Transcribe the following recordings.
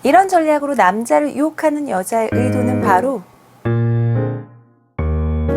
이런 전략으로 남자를 유혹하는 여자의 의도는 바로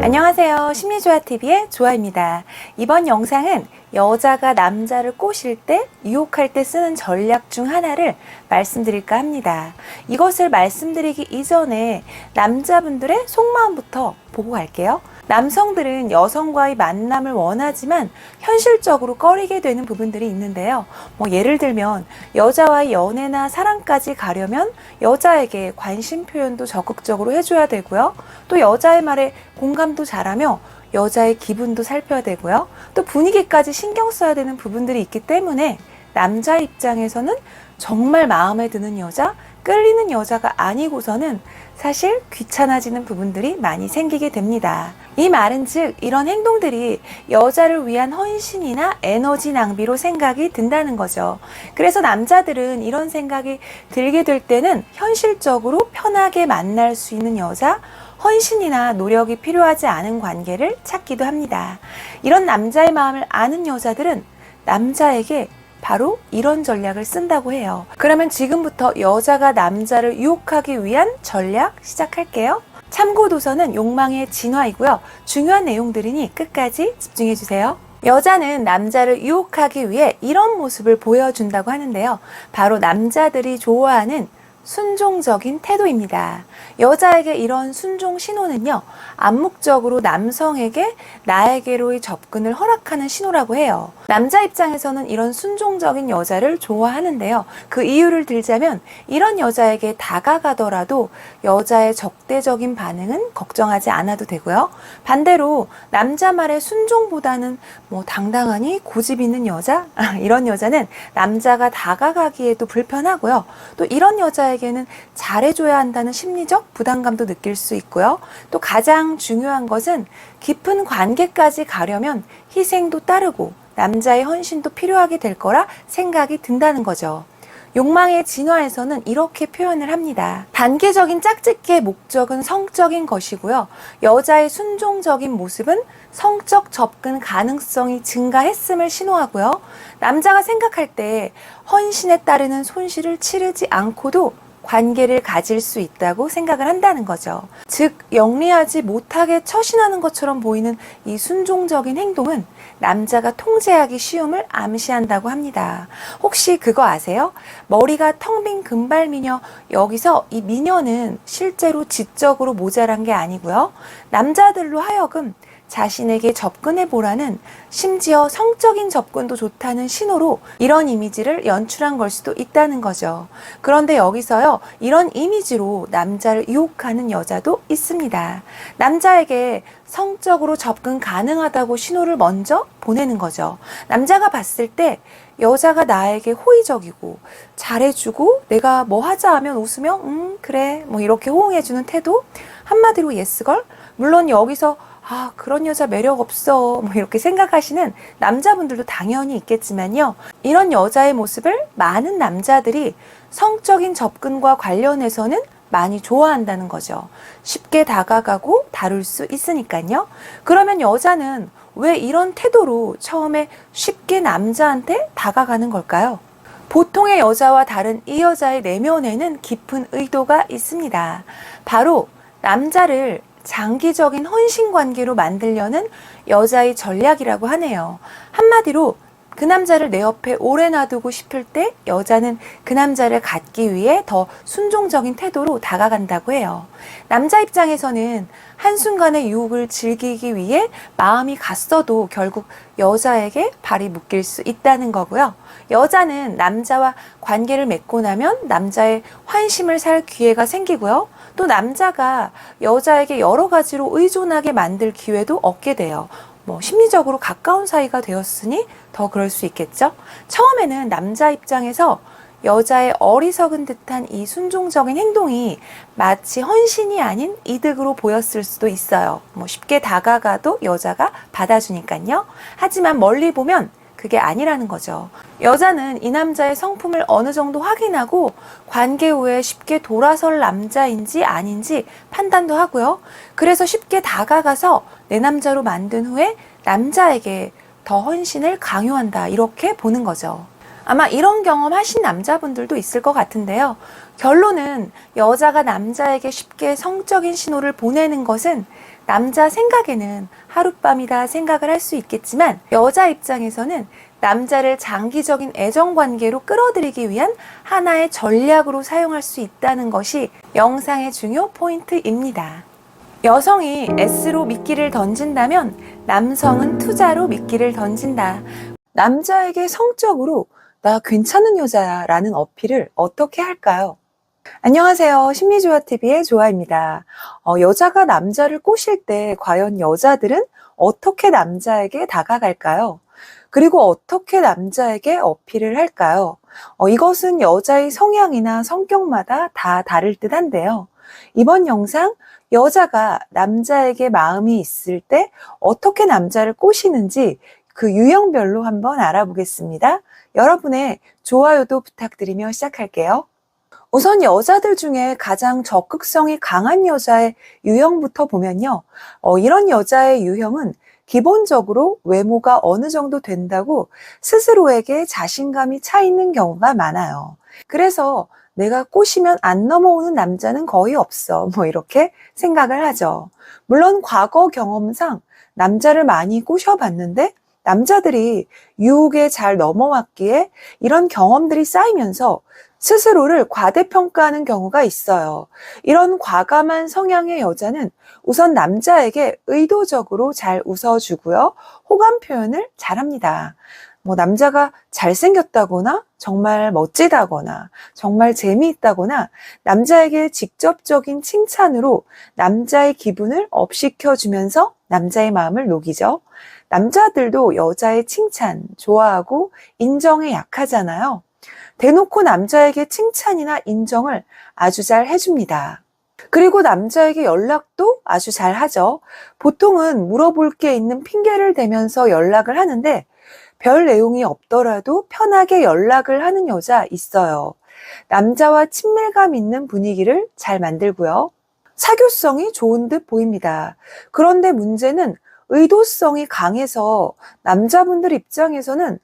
안녕하세요. 심리조화TV의 조아입니다. 이번 영상은 여자가 남자를 꼬실 때, 유혹할 때 쓰는 전략 중 하나를 말씀드릴까 합니다. 이것을 말씀드리기 이전에 남자분들의 속마음부터 보고 갈게요. 남성들은 여성과의 만남을 원하지만 현실적으로 꺼리게 되는 부분들이 있는데요. 예를 들면 여자와의 연애나 사랑까지 가려면 여자에게 관심 표현도 적극적으로 해줘야 되고요. 또 여자의 말에 공감도 잘하며 여자의 기분도 살펴야 되고요. 또 분위기까지 신경 써야 되는 부분들이 있기 때문에 남자 입장에서는 정말 마음에 드는 여자, 끌리는 여자가 아니고서는 사실 귀찮아지는 부분들이 많이 생기게 됩니다. 이 말은 즉 이런 행동들이 여자를 위한 헌신이나 에너지 낭비로 생각이 든다는 거죠. 그래서 남자들은 이런 생각이 들게 될 때는 현실적으로 편하게 만날 수 있는 여자, 헌신이나 노력이 필요하지 않은 관계를 찾기도 합니다. 이런 남자의 마음을 아는 여자들은 남자에게 바로 이런 전략을 쓴다고 해요. 그러면 지금부터 여자가 남자를 유혹하기 위한 전략 시작할게요. 참고 도서는 욕망의 진화이고요. 중요한 내용들이니 끝까지 집중해 주세요. 여자는 남자를 유혹하기 위해 이런 모습을 보여준다고 하는데요. 바로 남자들이 좋아하는 순종적인 태도입니다. 여자에게 이런 순종 신호는요, 암묵적으로 남성에게 나에게로의 접근을 허락하는 신호라고 해요. 남자 입장에서는 이런 순종적인 여자를 좋아하는데요. 그 이유를 들자면 이런 여자에게 다가가더라도 여자의 적대적인 반응은 걱정하지 않아도 되고요. 반대로 남자 말에 순종보다는 당당하니 고집 있는 여자? 이런 여자는 남자가 다가가기에도 불편하고요. 또 이런 여자에게는 잘해줘야 한다는 심리적 부담감도 느낄 수 있고요. 또 가장 중요한 것은 깊은 관계까지 가려면 희생도 따르고 남자의 헌신도 필요하게 될 거라 생각이 든다는 거죠. 욕망의 진화에서는 이렇게 표현을 합니다. 단계적인 짝짓기의 목적은 성적인 것이고요. 여자의 순종적인 모습은 성적 접근 가능성이 증가했음을 신호하고요. 남자가 생각할 때 헌신에 따르는 손실을 치르지 않고도 관계를 가질 수 있다고 생각을 한다는 거죠. 즉 영리하지 못하게 처신하는 것처럼 보이는 이 순종적인 행동은 남자가 통제하기 쉬움을 암시한다고 합니다. 혹시 그거 아세요? 머리가 텅 빈 금발 미녀, 여기서 이 미녀는 실제로 지적으로 모자란 게 아니고요. 남자들로 하여금 자신에게 접근해 보라는, 심지어 성적인 접근도 좋다는 신호로 이런 이미지를 연출한 걸 수도 있다는 거죠. 그런데 여기서요, 이런 이미지로 남자를 유혹하는 여자도 있습니다. 남자에게 성적으로 접근 가능하다고 신호를 먼저 보내는 거죠. 남자가 봤을 때 여자가 나에게 호의적이고 잘해주고 내가 뭐 하자 하면 웃으며 그래 이렇게 호응해주는 태도, 한마디로 예스걸. 물론 여기서 그런 여자 매력 없어 이렇게 생각하시는 남자분들도 당연히 있겠지만요, 이런 여자의 모습을 많은 남자들이 성적인 접근과 관련해서는 많이 좋아한다는 거죠. 쉽게 다가가고 다룰 수 있으니까요. 그러면 여자는 왜 이런 태도로 처음에 쉽게 남자한테 다가가는 걸까요? 보통의 여자와 다른 이 여자의 내면에는 깊은 의도가 있습니다. 바로 남자를 장기적인 헌신 관계로 만들려는 여자의 전략이라고 하네요. 한마디로 그 남자를 내 옆에 오래 놔두고 싶을 때 여자는 그 남자를 갖기 위해 더 순종적인 태도로 다가간다고 해요. 남자 입장에서는 한순간의 유혹을 즐기기 위해 마음이 갔어도 결국 여자에게 발이 묶일 수 있다는 거고요. 여자는 남자와 관계를 맺고 나면 남자의 환심을 살 기회가 생기고요. 또 남자가 여자에게 여러 가지로 의존하게 만들 기회도 얻게 돼요. 심리적으로 가까운 사이가 되었으니 더 그럴 수 있겠죠. 처음에는 남자 입장에서 여자의 어리석은 듯한 이 순종적인 행동이 마치 헌신이 아닌 이득으로 보였을 수도 있어요. 쉽게 다가가도 여자가 받아주니까요. 하지만 멀리 보면 그게 아니라는 거죠. 여자는 이 남자의 성품을 어느 정도 확인하고 관계 후에 쉽게 돌아설 남자인지 아닌지 판단도 하고요. 그래서 쉽게 다가가서 내 남자로 만든 후에 남자에게 더 헌신을 강요한다, 이렇게 보는 거죠. 아마 이런 경험 하신 남자분들도 있을 것 같은데요. 결론은 여자가 남자에게 쉽게 성적인 신호를 보내는 것은 남자 생각에는 하룻밤이다 생각을 할 수 있겠지만 여자 입장에서는 남자를 장기적인 애정 관계로 끌어들이기 위한 하나의 전략으로 사용할 수 있다는 것이 영상의 중요 포인트입니다. 여성이 S로 미끼를 던진다면 남성은 투자로 미끼를 던진다. 남자에게 성적으로 나 괜찮은 여자야 라는 어필을 어떻게 할까요? 안녕하세요. 심리조화TV의 조아입니다. 여자가 남자를 꼬실 때 과연 여자들은 어떻게 남자에게 다가갈까요? 그리고 어떻게 남자에게 어필을 할까요? 이것은 여자의 성향이나 성격마다 다 다를 듯 한데요. 이번 영상 여자가 남자에게 마음이 있을 때 어떻게 남자를 꼬시는지 그 유형별로 한번 알아보겠습니다. 여러분의 좋아요도 부탁드리며 시작할게요. 우선 여자들 중에 가장 적극성이 강한 여자의 유형부터 보면요. 이런 여자의 유형은 기본적으로 외모가 어느 정도 된다고 스스로에게 자신감이 차 있는 경우가 많아요. 그래서 내가 꼬시면 안 넘어오는 남자는 거의 없어. 이렇게 생각을 하죠. 물론 과거 경험상 남자를 많이 꼬셔봤는데 남자들이 유혹에 잘 넘어왔기에 이런 경험들이 쌓이면서 스스로를 과대평가하는 경우가 있어요. 이런 과감한 성향의 여자는 우선 남자에게 의도적으로 잘 웃어주고요. 호감 표현을 잘합니다. 남자가 잘생겼다거나 정말 멋지다거나 정말 재미있다거나 남자에게 직접적인 칭찬으로 남자의 기분을 업시켜주면서 남자의 마음을 녹이죠. 남자들도 여자의 칭찬 좋아하고 인정에 약하잖아요. 대놓고 남자에게 칭찬이나 인정을 아주 잘 해줍니다. 그리고 남자에게 연락도 아주 잘 하죠. 보통은 물어볼 게 있는 핑계를 대면서 연락을 하는데 별 내용이 없더라도 편하게 연락을 하는 여자 있어요. 남자와 친밀감 있는 분위기를 잘 만들고요. 사교성이 좋은 듯 보입니다. 그런데 문제는 의도성이 강해서 남자분들 입장에서는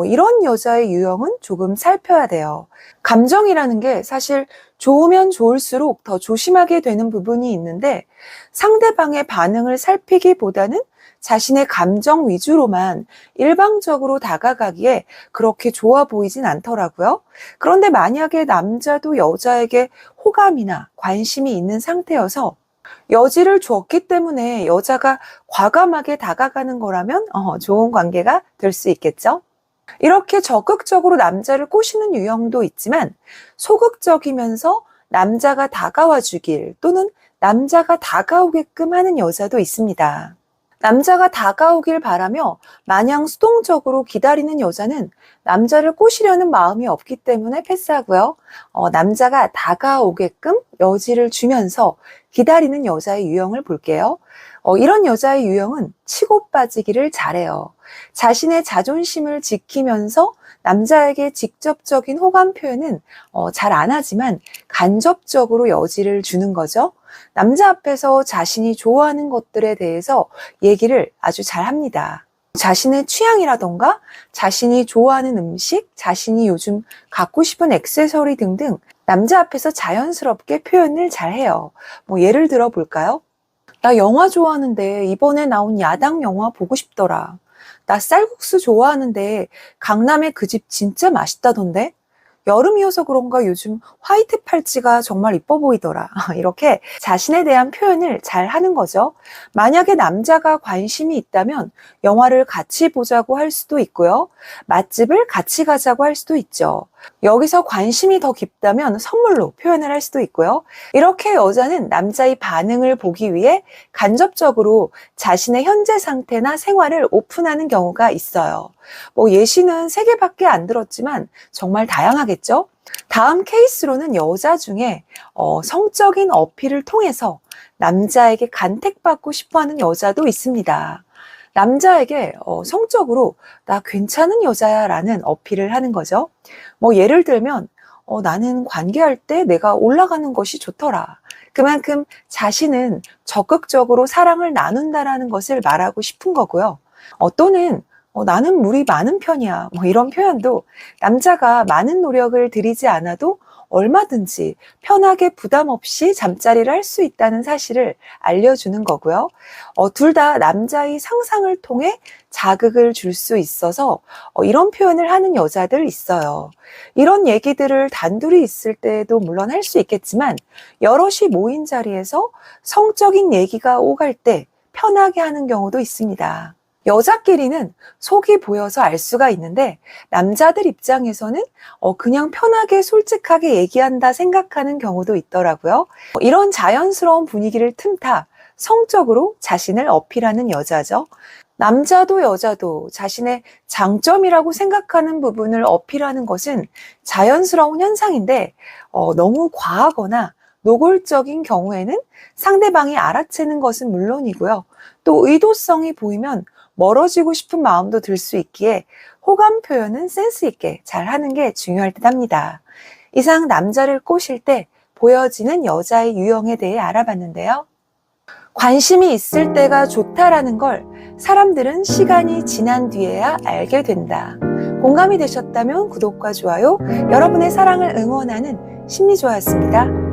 이런 여자의 유형은 조금 살펴야 돼요. 감정이라는 게 사실 좋으면 좋을수록 더 조심하게 되는 부분이 있는데 상대방의 반응을 살피기보다는 자신의 감정 위주로만 일방적으로 다가가기에 그렇게 좋아 보이진 않더라고요. 그런데 만약에 남자도 여자에게 호감이나 관심이 있는 상태여서 여지를 줬기 때문에 여자가 과감하게 다가가는 거라면 좋은 관계가 될 수 있겠죠. 이렇게 적극적으로 남자를 꼬시는 유형도 있지만 소극적이면서 남자가 다가와 주길 또는 남자가 다가오게끔 하는 여자도 있습니다. 남자가 다가오길 바라며 마냥 수동적으로 기다리는 여자는 남자를 꼬시려는 마음이 없기 때문에 패스하고요. 남자가 다가오게끔 여지를 주면서 기다리는 여자의 유형을 볼게요. 이런 여자의 유형은 치고 빠지기를 잘해요. 자신의 자존심을 지키면서 남자에게 직접적인 호감 표현은 잘 안 하지만 간접적으로 여지를 주는 거죠. 남자 앞에서 자신이 좋아하는 것들에 대해서 얘기를 아주 잘 합니다. 자신의 취향이라던가 자신이 좋아하는 음식, 자신이 요즘 갖고 싶은 액세서리 등등 남자 앞에서 자연스럽게 표현을 잘 해요. 예를 들어 볼까요? 나 영화 좋아하는데 이번에 나온 야당 영화 보고 싶더라. 나 쌀국수 좋아하는데 강남의 그 집 진짜 맛있다던데? 여름이어서 그런가 요즘 화이트 팔찌가 정말 이뻐 보이더라. 이렇게 자신에 대한 표현을 잘 하는 거죠. 만약에 남자가 관심이 있다면 영화를 같이 보자고 할 수도 있고요. 맛집을 같이 가자고 할 수도 있죠. 여기서 관심이 더 깊다면 선물로 표현을 할 수도 있고요. 이렇게 여자는 남자의 반응을 보기 위해 간접적으로 자신의 현재 상태나 생활을 오픈하는 경우가 있어요. 예시는 3개밖에 안 들었지만 정말 다양하겠죠? 다음 케이스로는 여자 중에 성적인 어필을 통해서 남자에게 간택받고 싶어하는 여자도 있습니다. 남자에게 성적으로 나 괜찮은 여자야 라는 어필을 하는 거죠. 예를 들면 나는 관계할 때 내가 올라가는 것이 좋더라. 그만큼 자신은 적극적으로 사랑을 나눈다라는 것을 말하고 싶은 거고요. 또는 나는 물이 많은 편이야. 이런 표현도 남자가 많은 노력을 들이지 않아도 얼마든지 편하게 부담 없이 잠자리를 할 수 있다는 사실을 알려주는 거고요. 둘 다 남자의 상상을 통해 자극을 줄 수 있어서 이런 표현을 하는 여자들 있어요. 이런 얘기들을 단둘이 있을 때도 물론 할 수 있겠지만 여럿이 모인 자리에서 성적인 얘기가 오갈 때 편하게 하는 경우도 있습니다. 여자끼리는 속이 보여서 알 수가 있는데 남자들 입장에서는 그냥 편하게 솔직하게 얘기한다 생각하는 경우도 있더라고요. 이런 자연스러운 분위기를 틈타 성적으로 자신을 어필하는 여자죠. 남자도 여자도 자신의 장점이라고 생각하는 부분을 어필하는 것은 자연스러운 현상인데 너무 과하거나 노골적인 경우에는 상대방이 알아채는 것은 물론이고요. 또 의도성이 보이면 멀어지고 싶은 마음도 들 수 있기에 호감 표현은 센스 있게 잘 하는 게 중요할 듯 합니다. 이상 남자를 꼬실 때 보여지는 여자의 유형에 대해 알아봤는데요. 관심이 있을 때가 좋다라는 걸 사람들은 시간이 지난 뒤에야 알게 된다. 공감이 되셨다면 구독과 좋아요, 여러분의 사랑을 응원하는 심리조화였습니다.